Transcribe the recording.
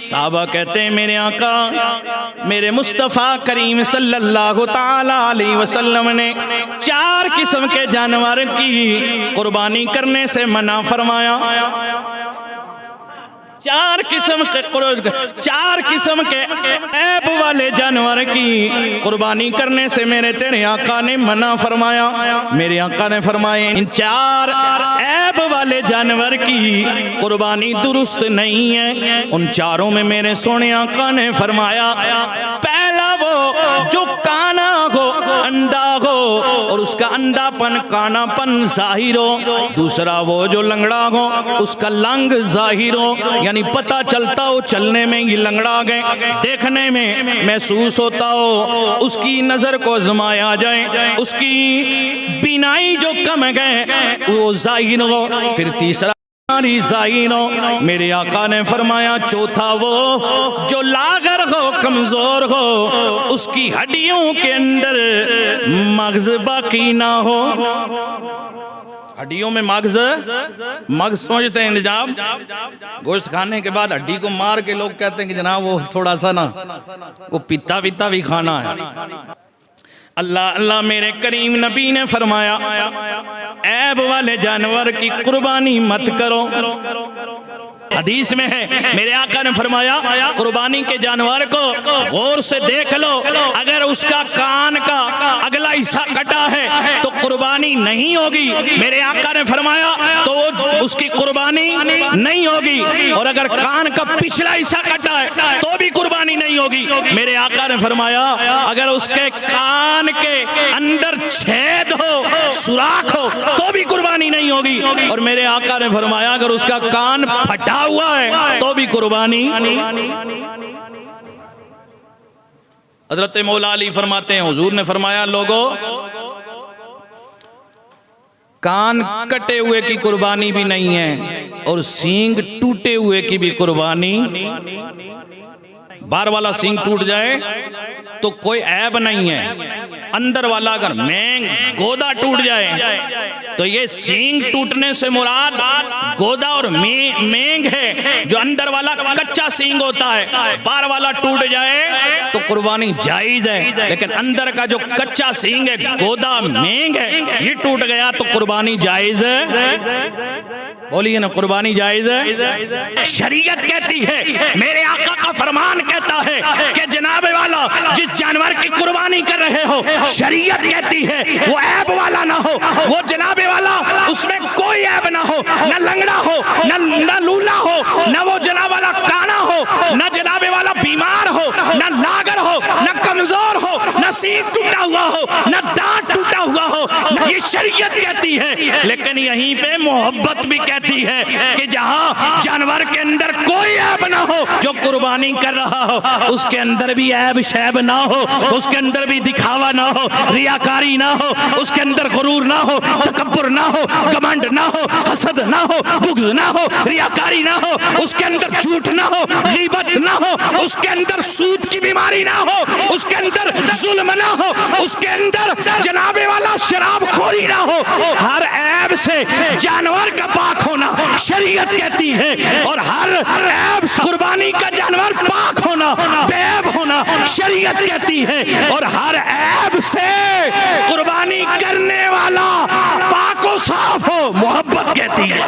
صحابہ کہتے ہیں میرے آقا میرے مصطفیٰ کریم صلی اللہ تعالی علیہ وسلم نے 4 قسم کے جانور کی قربانی کرنے سے منع فرمایا۔ 4 قسم کے عیب والے جانور کی قربانی کرنے سے میرے تیرے آقا نے منع فرمایا۔ میرے آقا نے فرمایا ان 4 عیب والے جانور کی قربانی درست نہیں ہے۔ ان 4 میں میرے سونے آقا نے فرمایا پہلا وہ جو کانا ہو، اندھا ہو اور اس کا اندھا پن کانا پن ظاہر ہو۔ دوسرا وہ جو لنگڑا ہو اس کا لنگ ظاہر ہو، یعنی پتہ چلتا ہو چلنے میں یہ لنگڑا گئے، دیکھنے میں محسوس ہوتا ہو، اس کی نظر کو آزمایا جائے، اس کی بینائی جو کم گئے وہ ظاہر ہو۔ پھر تیسرا میرے آقا نے فرمایا چوتھا وہ جو لاغر ہو، کمزور ہو، اس کی ہڈیوں کے اندر مغز باقی نہ ہو۔ ہڈیوں میں مغز سمجھتے ہیں جناب، گوشت کھانے کے بعد ہڈی کو مار کے لوگ کہتے ہیں کہ جناب وہ تھوڑا سا نا وہ پیتا بھی کھانا ہے۔ اللہ اللہ میرے کریم نبی نے فرمایا عیب والے جانور کی قربانی مت کرو۔ حدیث میں ہے میرے آقا نے فرمایا قربانی کے جانور کو غور سے دیکھ لو، اگر اس کا کان کا اگلا حصہ کٹا ہے تو قربانی نہیں ہوگی۔ میرے آقا نے فرمایا تو اس کی قربانی نہیں ہوگی، اور اگر کان کا پچھلا حصہ کٹا ہے تو بھی قربانی نہیں ہوگی۔ میرے آقا نے فرمایا اگر اس کے کان کے اندر چھید ہو، سوراخ ہو تو بھی قربانی نہیں ہوگی، اور میرے آقا نے فرمایا اگر اس کا کان پھٹا ہوا ہے تو بھی قربانی۔ حضرت مولا علی فرماتے ہیں حضور نے فرمایا لوگوں کان کٹے ہوئے کی قربانی بھی نہیں ہے اور سینگ ٹوٹے ہوئے کی بھی قربانی۔ باہر والا سینگ ٹوٹ جائے تو کوئی عیب نہیں ہے، اندر والا اگر مینگ گودا ٹوٹ جائے تو یہ سینگ ٹوٹنے سے مراد گودا اور مینگ ہے، جو اندر والا کچا سینگ ہوتا ہے۔ باہر والا ٹوٹ جائے تو قربانی جائز ہے، لیکن اندر کا جو کچا سینگ ہے گودا مینگ ہے یہ ٹوٹ گیا تو قربانی جائز ہے۔ بولیے نا قربانی جائز ہے۔ شریعت کہتی ہے، میرے آقا کا فرمان کہتا ہے کہ جناب والا جس جانور کی قربانی کر رہے ہو شریعت کہتی ہے وہ عیب والا نہ ہو، وہ جناب والا اس میں کوئی عیب نہ ہو، نہ لنگڑا ہو، نہ لولا ہو، نہ وہ جناب والا کانا ہو، نہ جناب والا بیمار ہو، نہ لاغر ہو، نہ کمزور ہو، نہ سینگ ٹوٹا ہوا ہو، نہ دانت ٹوٹا ہوا ہو۔ یہ شریعت کہتی ہے، لیکن یہیں پہ محبت بھی کہتی ہے کہ جہاں جانور کے اندر کوئی عیب نہ ہو، جو قربانی کر رہا ہو اس کے اندر بھی عیب شیب نہ ہو، اس کے اندر بھی دکھاوا نہ ہو، ریاکاری نہ ہو، اس کے اندر غرور نہ ہو، تکبر نہ ہو، گمنڈ نہ ہو، حسد نہ ہو، بغض نہ ہو، ریاکاری نہ ہو، اس کے اندر جھوٹ نہ ہو، غیبت نہ ہو، اس کے اندر سود کی بیماری نہ ہو، اس کے اندر ظلم نہ ہو، اس کے اندر جناب والا شراب خوری نہ ہو۔ ہر عیب سے جانور کا پاک ہونا شریعت کہتی ہے، اور ہر عیب قربانی کا جانور پاک ہونا، بے عیب ہونا شریعت کہتی ہے، اور ہر عیب سے قربانی کرنے والا پاک و صاف ہو محبت کہتی ہے۔